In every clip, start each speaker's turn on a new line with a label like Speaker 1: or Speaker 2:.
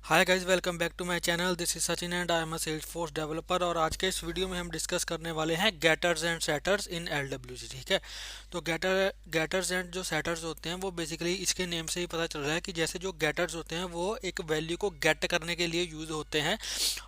Speaker 1: Hi guys, welcome back to my channel. This is Sachin and I am a Salesforce developer. और आज के इस video में हम डिस्कस करने वाले हैं Gators and setters in LWC. ठीक है। तो गेटर्स एंड जो सेटर्स होते हैं वो बेसिकली इसके नेम से ही पता चल रहा है कि जैसे जो गेटर्स होते हैं वो एक वैल्यू को गेट करने के लिए यूज होते हैं,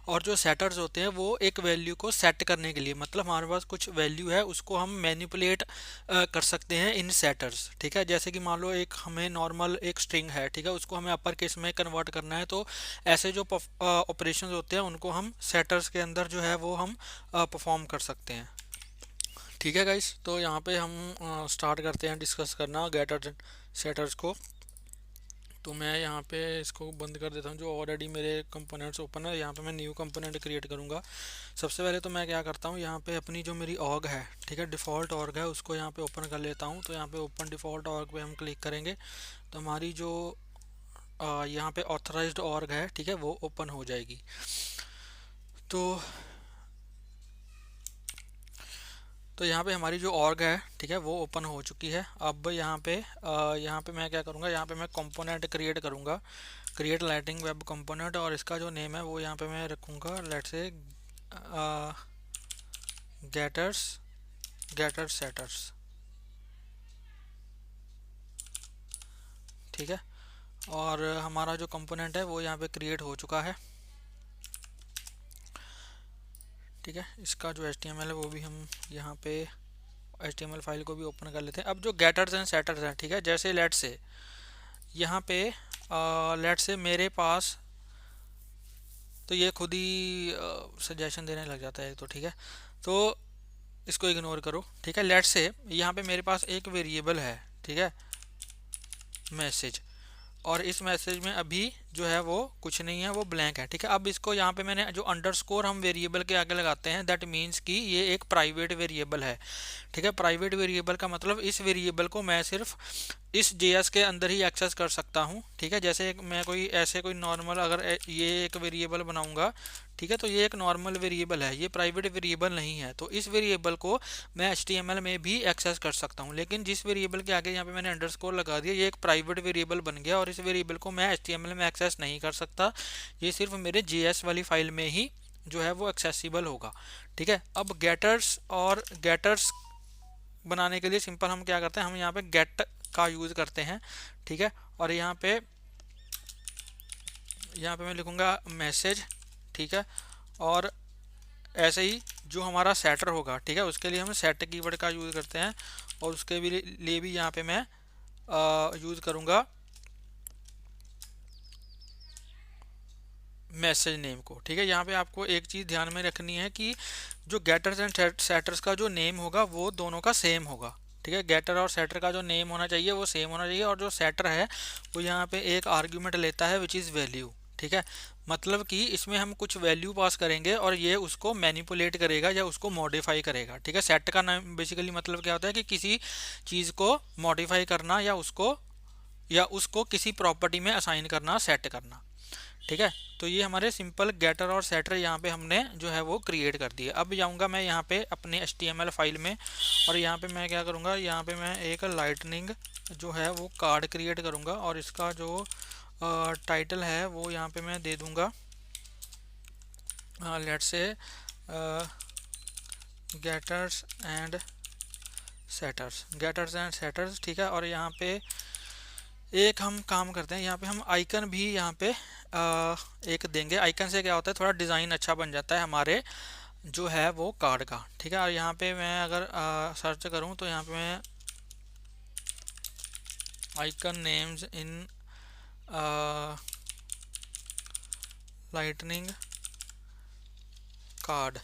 Speaker 1: और जो सेटर्स होते हैं वो एक वैल्यू को सेट करने के लिए, मतलब हमारे पास कुछ वैल्यू है उसको हम मैनिपुलेट कर सकते हैं इन सेटर्स। ठीक है। जैसे कि मान लो एक हमें नॉर्मल एक स्ट्रिंग है, ठीक है, उसको हमें अपर केस में कन्वर्ट करना है। तो ऐसे जो ऑपरेशंस होते हैं उनको हम सेटर्स के अंदर जो है वो हम परफॉर्म कर सकते हैं। ठीक है गाइस, तो यहाँ पे हम स्टार्ट करते हैं डिस्कस करना गेटर्स सेटर्स को। तो मैं यहाँ पे इसको बंद कर देता हूँ, जो ऑलरेडी मेरे कंपोनेंट्स ओपन है। यहाँ पे मैं न्यू कंपोनेंट क्रिएट करूँगा। सबसे पहले तो मैं क्या करता हूँ, यहाँ पे अपनी जो मेरी ऑर्ग है, ठीक है, डिफ़ॉल्ट ऑर्ग है, उसको यहाँ पे ओपन कर लेता हूँ। तो यहाँ पे ओपन डिफ़ॉल्ट ऑर्ग पे हम क्लिक करेंगे तो हमारी जो यहाँ पे ऑथराइज्ड ऑर्ग है, ठीक है, वो ओपन हो जाएगी। तो यहाँ पे हमारी जो ऑर्ग है, ठीक है, वो ओपन हो चुकी है। अब यहाँ पे मैं क्या करूँगा, यहाँ पे मैं कंपोनेंट क्रिएट करूँगा, क्रिएट लाइटिंग वेब कंपोनेंट। और इसका जो नेम है वो यहाँ पे मैं रखूँगा, let's say Gators Gators setters. ठीक है। और हमारा जो कंपोनेंट है वो यहाँ पे क्रिएट हो चुका है। ठीक है। इसका जो HTML है वो भी हम यहाँ पे HTML फाइल को भी ओपन कर लेते हैं। अब जो गेटर्स एंड सेटर्स हैं, ठीक है, जैसे लेट्स से यहाँ पे लेट्स से मेरे पास, तो ये खुद ही सजेशन देने लग जाता है, तो ठीक है, तो इसको इग्नोर करो। ठीक है। लेट्स से यहाँ पे मेरे पास एक वेरिएबल है, ठीक है, मैसेज, और इस मैसेज में अभी जो है वो कुछ नहीं है, वो ब्लैंक है। ठीक है। अब इसको यहाँ पे मैंने जो अंडरस्कोर हम वेरिएबल के आगे लगाते हैं, दैट मीन्स कि ये एक प्राइवेट वेरिएबल है। ठीक है। प्राइवेट वेरिएबल का मतलब इस वेरिएबल को मैं सिर्फ इस जेएस के अंदर ही एक्सेस कर सकता हूँ। ठीक है। जैसे मैं कोई नॉर्मल अगर ये एक वेरिएबल बनाऊंगा, ठीक है, तो ये एक नॉर्मल वेरिएबल है, ये प्राइवेट वेरिएबल नहीं है। तो इस वेरिएबल को मैं HTML में भी एक्सेस कर सकता हूँ, लेकिन जिस वेरिएबल के आगे यहाँ पे मैंने अंडरस्कोर लगा दिया, ये एक प्राइवेट वेरिएबल बन गया और इस वेरिएबल को मैं HTML में एक्सेस नहीं कर सकता। ये सिर्फ मेरे JS वाली फाइल में ही जो है वो एक्सेसिबल होगा। ठीक है। अब गेटर्स बनाने के लिए सिंपल हम क्या करते हैं, हम यहाँ पे गेट का यूज करते हैं। ठीक है। और यहाँ पे मैं लिखूंगा मैसेज। ठीक है। और ऐसे ही जो हमारा सेटर होगा, ठीक है, उसके लिए हम सेट कीवर्ड का यूज करते हैं, और उसके लिए भी यहाँ पे मैं यूज करूंगा मैसेज नेम को। ठीक है। यहाँ पे आपको एक चीज़ ध्यान में रखनी है कि जो गेटर्स एंड सेटर्स का जो नेम होगा वो दोनों का सेम होगा। ठीक है। गेटर और सेटर का जो नेम होना चाहिए वो सेम होना चाहिए, और जो सेटर है वो यहाँ पे एक आर्ग्यूमेंट लेता है विच इज़ वैल्यू। ठीक है। मतलब कि इसमें हम कुछ वैल्यू पास करेंगे और ये उसको मैनिपुलेट करेगा या उसको मॉडिफाई करेगा। ठीक है। सेट का नाम बेसिकली मतलब क्या होता है कि किसी चीज़ को मॉडिफाई करना या उसको किसी प्रॉपर्टी में असाइन करना, सेट करना। ठीक है। तो ये हमारे सिंपल गेटर और सेटर यहाँ पे हमने जो है वो क्रिएट कर दिया। अब जाऊँगा मैं यहाँ पे अपने HTML फाइल में, और यहाँ पे मैं क्या करूँगा, यहाँ पे मैं एक लाइटनिंग जो है वो कार्ड क्रिएट करूँगा, और इसका जो टाइटल है वो यहाँ पे मैं दे दूँगा, let's say Gators and setters. ठीक है। और यहाँ पे एक हम काम करते हैं, यहाँ पे हम आइकन भी यहाँ पे एक देंगे। आइकन से क्या होता है, थोड़ा डिज़ाइन अच्छा बन जाता है हमारे जो है वो कार्ड का। ठीक है। और यहाँ पे मैं अगर सर्च करूँ तो यहाँ पे मैं icon names in lightning card.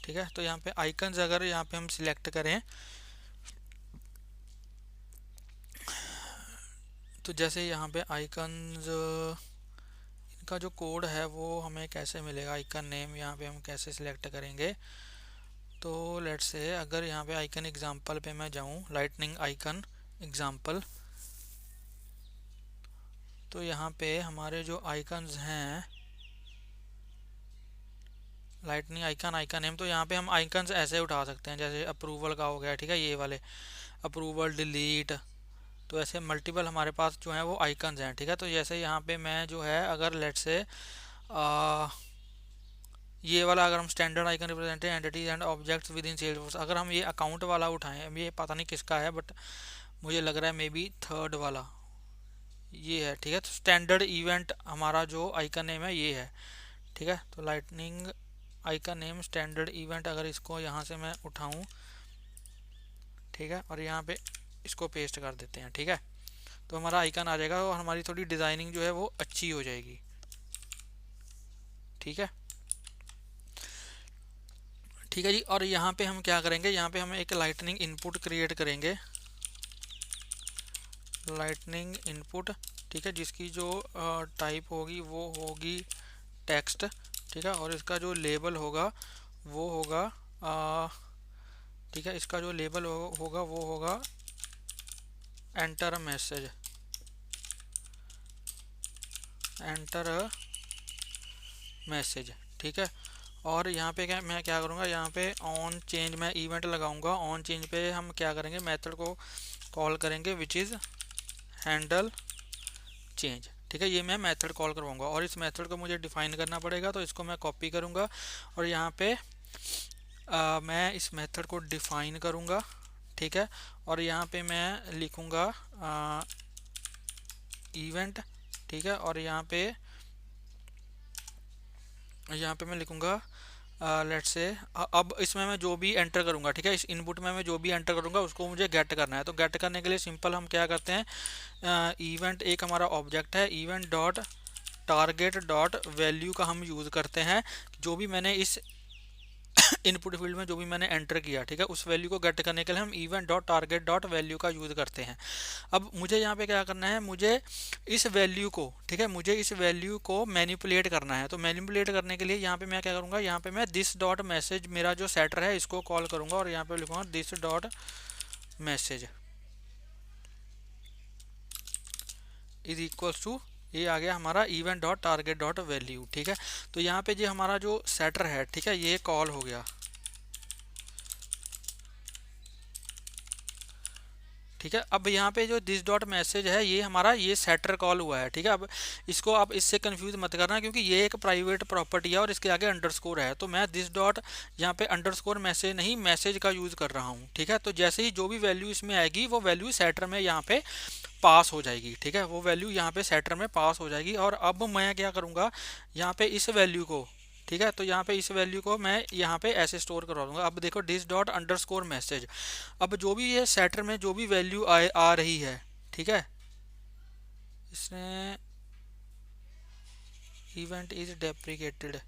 Speaker 1: ठीक है। तो यहाँ पे आइकन्स अगर यहाँ पे हम सिलेक्ट करें, तो जैसे यहाँ पे आइकन्स का जो कोड है वो हमें कैसे मिलेगा, आइकन नेम यहाँ पे हम कैसे सिलेक्ट करेंगे। तो लेट्स से अगर यहाँ पे आइकन एग्जांपल पे मैं जाऊँ, लाइटनिंग आइकन एग्जांपल, तो यहाँ पे हमारे जो आइकन्स हैं, लाइटनिंग आइकन नेम, तो यहाँ पे हम आइकन्स ऐसे उठा सकते हैं, जैसे अप्रूवल का हो गया, ठीक है, ये वाले अप्रूवल, डिलीट, तो ऐसे मल्टीपल हमारे पास जो है वो आइकन्स हैं, ठीक है। तो जैसे यहाँ पे मैं जो है अगर लेट से ये वाला अगर हम standard icon represented entities and objects with in Salesforce, अगर हम ये अकाउंट वाला उठाएं, अब ये पता नहीं किसका है बट मुझे लग रहा है मे बी थर्ड वाला ये है, ठीक है। तो स्टैंडर्ड इवेंट हमारा जो आइकन नेम है ये है, ठीक है। तो lightning icon name standard event, अगर इसको यहाँ से मैं उठाऊँ, ठीक है, और यहाँ पे इसको पेस्ट कर देते हैं, ठीक है, तो हमारा आइकन आ जाएगा और हमारी थोड़ी डिज़ाइनिंग जो है वो अच्छी हो जाएगी, ठीक है। ठीक है जी, और यहाँ पे हम क्या करेंगे, यहाँ पे हम एक लाइटनिंग इनपुट क्रिएट करेंगे, लाइटनिंग इनपुट, ठीक है, जिसकी जो टाइप होगी वो होगी टेक्स्ट, ठीक है, और इसका जो लेबल होगा वो होगा ठीक है, इसका जो लेबल होगा वो होगा enter a message, enter a message, ठीक है। और यहाँ पे क्या मैं क्या करूँगा, यहाँ पे ऑन चेंज मैं इवेंट लगाऊंगा, ऑन चेंज पे हम क्या करेंगे, मेथड को कॉल करेंगे विच इज़ हैंडल चेंज, ठीक है, ये मैं मेथड कॉल करवाऊंगा और इस मेथड को मुझे डिफाइन करना पड़ेगा, तो इसको मैं कॉपी करूँगा और यहाँ पे मैं इस मेथड को डिफाइन करूँगा, ठीक है, और यहाँ पे मैं लिखूँगा इवेंट, ठीक है, और यहाँ पे मैं लिखूँगा लेट से अब इसमें मैं जो भी एंटर करूँगा, ठीक है, इस इनपुट में मैं जो भी एंटर करूँगा उसको मुझे गेट करना है। तो गेट करने के लिए सिंपल हम क्या करते हैं, इवेंट एक हमारा ऑब्जेक्ट है, event dot target dot value का हम यूज़ करते हैं, जो भी मैंने इस इनपुट फील्ड में जो भी मैंने एंटर किया, ठीक है, उस वैल्यू को गेट करने के लिए हम event dot target dot value का यूज़ करते हैं। अब मुझे यहाँ पे क्या करना है, मुझे इस वैल्यू को, ठीक है, मुझे इस वैल्यू को मैनिपुलेट करना है। तो मैनिपुलेट करने के लिए यहाँ पे मैं क्या करूँगा, यहाँ पे मैं दिस डॉट मैसेज मेरा जो सेटर है इसको कॉल करूँगा और यहाँ पे लिखूँगा this dot message is equals to, ये आ गया हमारा event dot target dot value, ठीक है। तो यहाँ पे जो हमारा जो सेटर है, ठीक है, ये कॉल हो गया, ठीक है। अब यहाँ पे जो दिस डॉट मैसेज है ये हमारा ये सेटर कॉल हुआ है, ठीक है। अब इसको आप इससे कंफ्यूज मत करना क्योंकि ये एक प्राइवेट प्रॉपर्टी है और इसके आगे अंडरस्कोर है, तो मैं दिस डॉट यहाँ पे अंडरस्कोर मैसेज नहीं मैसेज का यूज़ कर रहा हूँ, ठीक है। तो जैसे ही जो भी वैल्यू इसमें आएगी वो वैल्यू सेटर में यहाँ पे पास हो जाएगी, ठीक है, वो वैल्यू यहाँ पे सेटर में पास हो जाएगी। और अब मैं क्या करूँगा, यहाँ पे इस वैल्यू को, ठीक है, तो यहाँ पे इस वैल्यू को मैं यहाँ पे ऐसे स्टोर करवा दूंगा। अब देखो दिस डॉट अंडरस्कोर मैसेज, अब जो भी ये सेटर में जो भी वैल्यू आ रही है, ठीक है, इसने इवेंट इज डेप्रिकेटेड,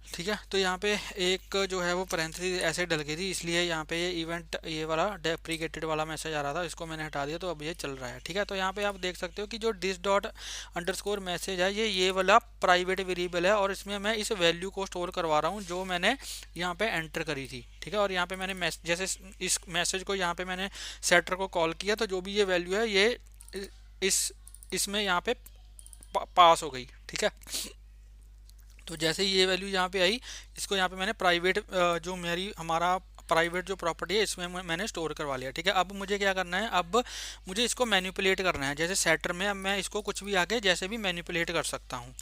Speaker 1: ठीक है। तो यहाँ पे एक जो है वो पैरेंथेसिस ऐसे डल गई थी, इसलिए यहाँ पे ये इवेंट ये वाला डेप्रिकेटेड वाला मैसेज आ रहा था, इसको मैंने हटा दिया, तो अब ये चल रहा है, ठीक है। तो यहाँ पे आप देख सकते हो कि जो दिस डॉट अंडरस्कोर मैसेज है ये वाला प्राइवेट वेरिएबल है और इसमें मैं इस वैल्यू को स्टोर करवा रहा हूँ जो मैंने यहाँ पे एंटर करी थी, ठीक है। और यहाँ पे मैंने जैसे इस मैसेज को यहाँ पे मैंने सेटर को कॉल किया, तो जो भी ये वैल्यू है ये इस इसमें यहाँ पे पास हो गई, ठीक है। तो जैसे ही ये वैल्यू यहाँ पे आई, इसको यहाँ पे मैंने प्राइवेट जो मेरी हमारा प्राइवेट जो प्रॉपर्टी है इसमें मैंने स्टोर करवा लिया, ठीक है। अब मुझे क्या करना है, अब मुझे इसको मैनिपुलेट करना है, जैसे सेटर में अब मैं इसको कुछ भी आगे जैसे भी मैनिपुलेट कर सकता हूँ।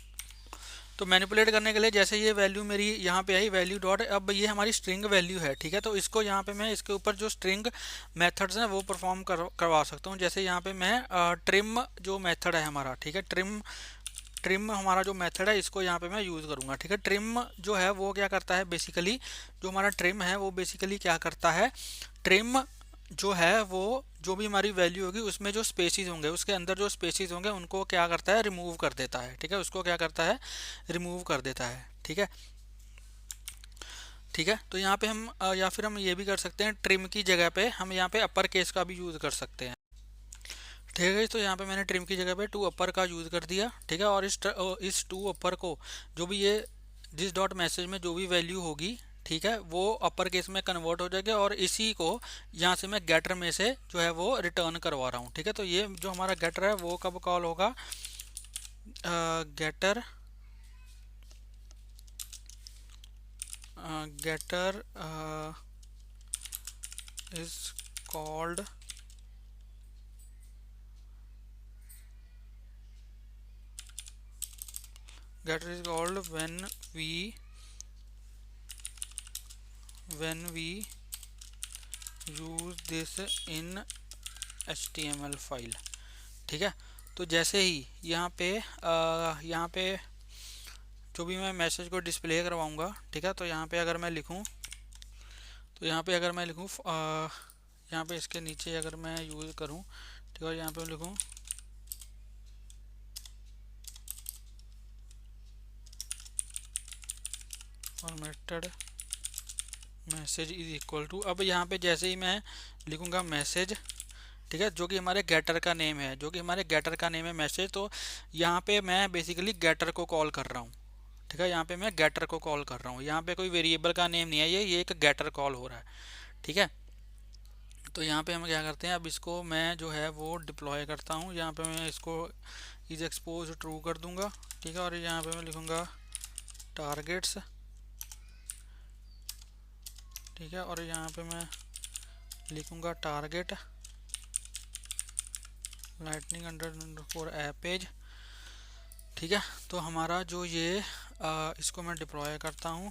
Speaker 1: तो मैनिपुलेट करने के लिए जैसे ये वैल्यू मेरी यहाँ पे आई वैल्यू डॉट, अब ये हमारी स्ट्रिंग वैल्यू है, ठीक है। तो इसको यहाँ पे मैं इसके ऊपर जो स्ट्रिंग मेथड्स हैं वो परफॉर्म करवा सकता हूँ। जैसे यहाँ पे मैं ट्रिम जो मेथड है हमारा, ठीक है, ट्रिम हमारा जो मेथड है इसको यहाँ पे मैं यूज़ करूँगा, ठीक है। ट्रिम जो है वो क्या करता है बेसिकली, जो हमारा ट्रिम है वो बेसिकली क्या करता है, ट्रिम जो है वो जो भी हमारी वैल्यू होगी उसमें जो स्पेसिस होंगे उसके अंदर जो स्पेसिस होंगे उनको क्या करता है, रिमूव कर देता है, ठीक है, उसको क्या करता है, रिमूव कर देता है, ठीक है। ठीक है, तो यहाँ पे हम या फिर हम ये भी कर सकते हैं, ट्रिम की जगह पे हम यहाँ पे अपर केस का भी यूज़ कर सकते हैं, ठीक है। तो यहाँ पे मैंने ट्रिम की जगह पे टू अपर का यूज़ कर दिया, ठीक है। और इस टू अपर को जो भी ये दिस डॉट मैसेज में जो भी वैल्यू होगी, ठीक है, वो अपर केस में कन्वर्ट हो जाएगा और इसी को यहाँ से मैं गेटर में से जो है वो रिटर्न करवा रहा हूँ, ठीक है। तो ये जो हमारा गेटर है वो कब कॉल होगा, getter getter is called getter is called when we use this in HTML file. ठीक है, तो जैसे ही यहाँ पे जो भी मैं मैसेज को डिस्प्ले करवाऊंगा, ठीक है, तो यहाँ पे अगर मैं लिखूँ, तो यहाँ पे अगर मैं लिखूँ यहाँ पे इसके नीचे अगर मैं यूज़ करूँ, ठीक है, यहाँ पे लिखूँ formatted message is equal to, अब यहाँ पे जैसे ही मैं लिखूँगा मैसेज, ठीक है, जो कि हमारे गेटर का नेम है, मैसेज, तो यहाँ पे मैं बेसिकली गेटर को कॉल कर रहा हूँ। ठीक है, यहाँ पे मैं गेटर को कॉल कर रहा हूँ, यहाँ पे कोई वेरिएबल का नेम नहीं है, ये एक गेटर कॉल हो रहा है। ठीक है, तो यहाँ पे हम क्या करते हैं, अब इसको मैं जो है वो डिप्लॉय करता हूँ। यहाँ पे मैं इसको इज एक्सपोज ट्रू कर दूंगा। ठीक है, और यहाँ पे मैं लिखूँगा टारगेट्स। ठीक है, और यहाँ पे मैं लिखूँगा target lightning underscore app page. ठीक है, तो हमारा जो ये इसको मैं डिप्लॉय करता हूँ,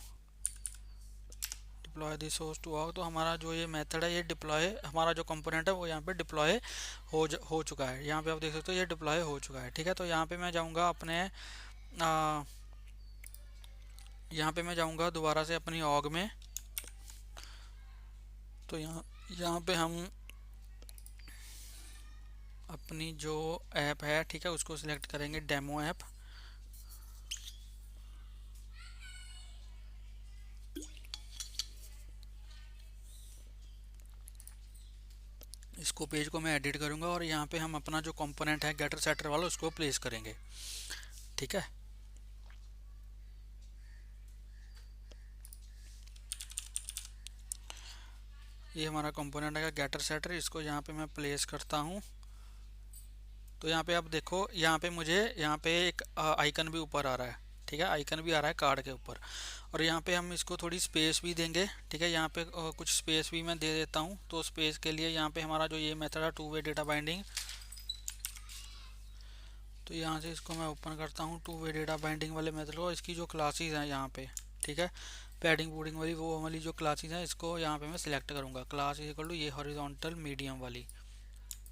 Speaker 1: deploy this source to out, तो हमारा जो ये मेथड है, ये डिप्लॉय, हमारा जो कंपोनेंट है वो यहाँ पे डिप्लॉय हो चुका है। यहाँ पे आप देख सकते हो ये डिप्लॉय हो चुका है। ठीक है, तो यहाँ पे मैं जाऊँगा अपने यहाँ पे मैं जाऊँगा दोबारा से अपनी ऑग में, तो यहाँ पे हम अपनी जो ऐप है, ठीक है, उसको सिलेक्ट करेंगे, डेमो ऐप। इसको पेज को मैं एडिट करूंगा और यहाँ पे हम अपना जो कंपोनेंट है गेटर सेटर वाला उसको प्लेस करेंगे। ठीक है, ये हमारा कंपोनेंट है गेटर सेटर, इसको यहाँ पे मैं प्लेस करता हूँ। तो यहाँ पे आप देखो, यहाँ पे मुझे यहाँ पे एक आइकन भी ऊपर आ रहा है। ठीक है, आइकन भी आ रहा है कार्ड के ऊपर, और यहाँ पे हम इसको थोड़ी स्पेस भी देंगे। ठीक है, यहाँ पे कुछ स्पेस भी मैं दे देता हूँ। तो स्पेस के लिए यहाँ पे हमारा जो ये मेथड है 2 वे डेटा बाइंडिंग, तो यहाँ से इसको मैं ओपन करता हूँ 2 वे डेटा बाइंडिंग वाले मेथड को। इसकी जो क्लासेस हैं यहाँ पे, ठीक है, पैडिंग बूडिंग वाली, वो वाली जो क्लासेस हैं, इसको यहाँ पे मैं सिलेक्ट करूँगा। क्लास इज इक्वल टू ये हॉरिजॉन्टल मीडियम वाली।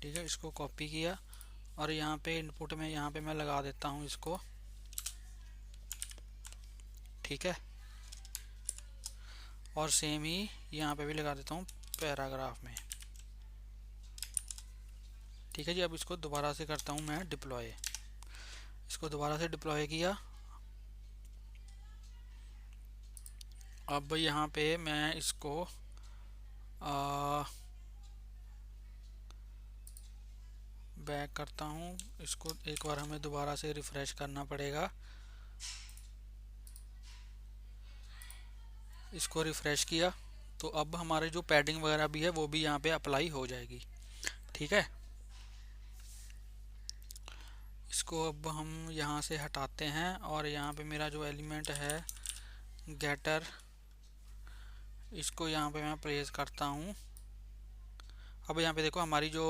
Speaker 1: ठीक है, इसको कॉपी किया और यहाँ पे इनपुट में यहाँ पे मैं लगा देता हूँ इसको। ठीक है, और सेम ही यहाँ पे भी लगा देता हूँ पैराग्राफ में। ठीक है जी, अब इसको दोबारा से करता हूँ मैं डिप्लॉय। इसको दोबारा से डिप्लॉय किया। अब यहाँ पे मैं इसको बैक करता हूँ। इसको एक बार हमें दोबारा से रिफ्रेश करना पड़ेगा। इसको रिफ्रेश किया तो अब हमारे जो पैडिंग वगैरह भी है वो भी यहाँ पे अप्लाई हो जाएगी। ठीक है, इसको अब हम यहाँ से हटाते हैं और यहाँ पे मेरा जो एलिमेंट है गेटर, इसको यहाँ पे मैं प्लेस करता हूँ। अब यहाँ पे देखो हमारी जो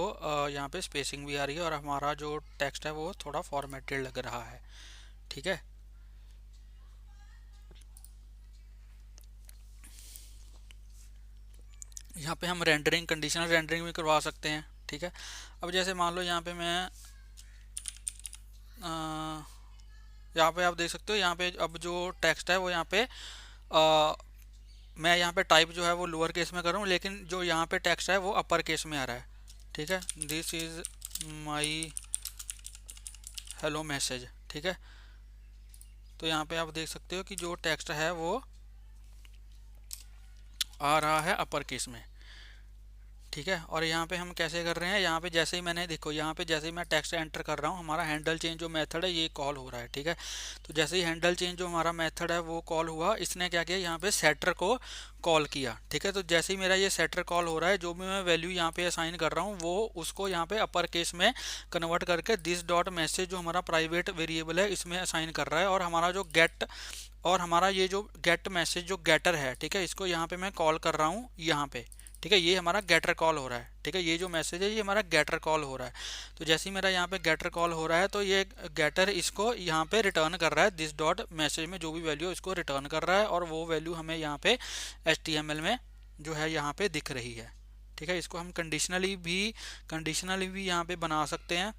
Speaker 1: यहाँ पे स्पेसिंग भी आ रही है और हमारा जो टेक्स्ट है वो थोड़ा फॉर्मेटेड लग रहा है। ठीक है, यहाँ पे हम रेंडरिंग, कंडीशनल रेंडरिंग भी करवा सकते हैं। ठीक है, अब जैसे मान लो यहाँ पे मैं यहाँ पे आप देख सकते हो, यहाँ पे अब जो टेक्स्ट है वो यहाँ पे मैं यहाँ पे टाइप जो है वो लोअर केस में कर रहा हूँ, लेकिन जो यहाँ पे टेक्स्ट है वो अपर केस में आ रहा है। ठीक है, this is my hello message. ठीक है, तो यहाँ पे आप देख सकते हो कि जो टेक्स्ट है वो आ रहा है अपर केस में। ठीक है, और यहाँ पे हम कैसे कर रहे हैं, यहाँ पे जैसे ही मैंने देखो, यहाँ पे जैसे ही मैं टेक्स्ट एंटर कर रहा हूँ, हमारा हैंडल चेंज जो मेथड है ये कॉल हो रहा है। ठीक है, तो जैसे ही हैंडल चेंज जो हमारा मेथड है वो कॉल हुआ, इसने क्या किया, यहाँ पे सेटर को कॉल किया। ठीक है, तो जैसे ही मेरा ये सेटर कॉल हो रहा है, जो भी मैं वैल्यू यहाँ पे असाइन कर रहा हूँ वो उसको यहाँ पे अपर केस में कन्वर्ट करके दिस डॉट मैसेज जो हमारा प्राइवेट वेरिएबल है इसमें असाइन कर रहा है। और हमारा जो गेट, और हमारा ये जो गेट मैसेज जो गेटर है, ठीक है, इसको यहाँ पे मैं कॉल कर रहा हूँ यहाँ पे। ठीक है, ये हमारा गेटर कॉल हो रहा है। ठीक है, ये जो मैसेज है ये हमारा गेटर कॉल हो रहा है। तो जैसे ही मेरा यहाँ पे गेटर कॉल हो रहा है तो ये गेटर इसको यहाँ पे रिटर्न कर रहा है, दिस डॉट मैसेज में जो भी वैल्यू है इसको रिटर्न कर रहा है, और वो वैल्यू हमें यहाँ पे HTML में जो है यहाँ पे दिख रही है। ठीक है, इसको हम कंडीशनली भी यहाँ पे बना सकते हैं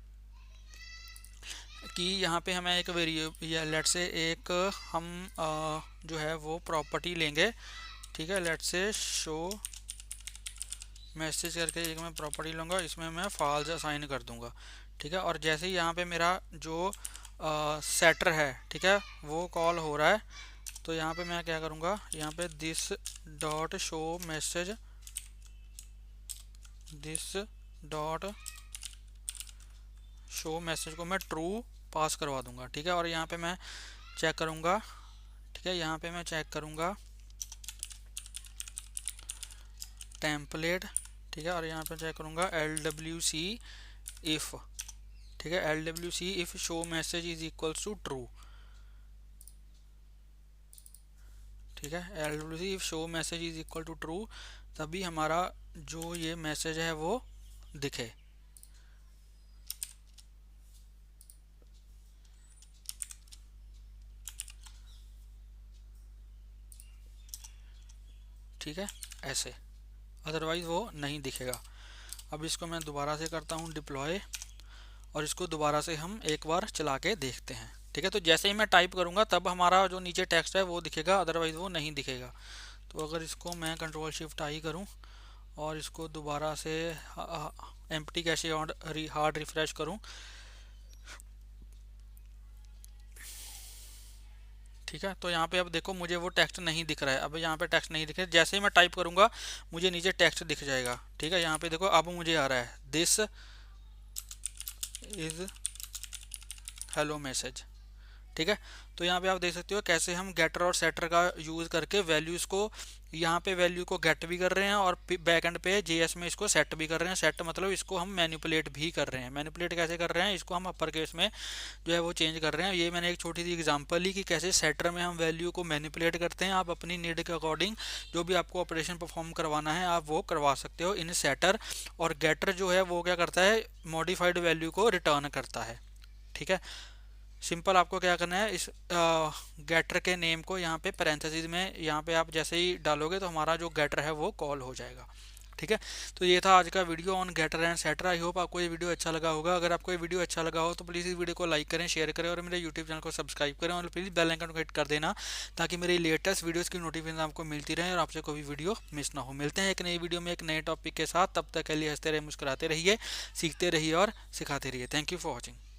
Speaker 1: कि यहाँ पे हमें एक वेरिएबल, लेट से एक हम जो है वो प्रॉपर्टी लेंगे। ठीक है, लेट से शो मैसेज करके एक मैं प्रॉपर्टी लूँगा, इसमें मैं फॉल्स असाइन कर दूंगा। ठीक है, और जैसे ही यहाँ पे मेरा जो सेटर है, ठीक है, वो कॉल हो रहा है, तो यहाँ पे मैं क्या करूँगा, यहाँ पे दिस डॉट शो मैसेज को मैं ट्रू पास करवा दूंगा। ठीक है, और यहाँ पे मैं चेक करूँगा। ठीक है, यहाँ पे मैं चेक करूँगा टेम्पलेट। ठीक है, और यहाँ पे चेक करूँगा LWC इफ़। ठीक है, LWC if show message is equals to true. ठीक है, LWC if show message is equal to true, तभी हमारा जो ये मैसेज है वो दिखे। ठीक है, ऐसे, अदरवाइज़ वो नहीं दिखेगा। अब इसको मैं दोबारा से करता हूँ डिप्लॉय, और इसको दोबारा से हम एक बार चला के देखते हैं। ठीक है, तो जैसे ही मैं टाइप करूँगा तब हमारा जो नीचे टेक्स्ट है वो दिखेगा, अदरवाइज़ वो नहीं दिखेगा। तो अगर इसको मैं Ctrl+Shift+I करूँ और इसको दोबारा से एम्प्टी कैशे हार्ड रिफ्रेश करूँ, ठीक है, तो यहाँ पे अब देखो मुझे वो टेक्स्ट नहीं दिख रहा है। अब यहाँ पे टेक्स्ट नहीं दिख रहा है, जैसे ही मैं टाइप करूँगा मुझे नीचे टेक्स्ट दिख जाएगा। ठीक है, यहाँ पे देखो अब मुझे आ रहा है दिस इज़ हेलो मैसेज। ठीक है, तो यहाँ पे आप देख सकते हो कैसे हम गेटर और सेटर का यूज़ करके वैल्यूज़ को, यहाँ पे वैल्यू को गेट भी कर रहे हैं और बैक एंड पे JS में इसको सेट भी कर रहे हैं। सेट मतलब इसको हम मैनिपुलेट भी कर रहे हैं। मैनिपुलेट कैसे कर रहे हैं, इसको हम अपर केस में जो है वो चेंज कर रहे हैं। ये मैंने एक छोटी सी एग्जांपल ली कि कैसे सेटर में हम वैल्यू को मैनिपुलेट करते हैं। आप अपनी नीड के अकॉर्डिंग जो भी आपको ऑपरेशन परफॉर्म करवाना है आप वो करवा सकते हो इन सेटर। और गेटर जो है वो क्या करता है, मॉडिफाइड वैल्यू को रिटर्न करता है। ठीक है, सिंपल आपको क्या करना है, इस गेटर के नेम को यहाँ पे पैरेंथेसिस में यहाँ पे आप जैसे ही डालोगे तो हमारा जो गेटर है वो कॉल हो जाएगा। ठीक है, तो ये था आज का video on getter and setter. I hope आपको ये वीडियो अच्छा लगा होगा। अगर आपको ये वीडियो अच्छा लगा हो तो प्लीज़ इस वीडियो को लाइक करें, शेयर करें और मेरे यूट्यूब चैनल को सब्सक्राइब करें, और प्लीज़ बेल आइकन को हिट कर देना ताकि मेरी लेटेस्ट वीडियोज़ की नोटिफिकेशन आपको मिलती रहे और आपसे कोई वीडियो मिस ना हो। मिलते हैं एक नई वीडियो में एक नए टॉपिक के साथ, तब तक के लिए हंसते रहिए, मुस्कुराते रहिए, सीखते रहिए और सिखाते रहिए। Thank you for watching.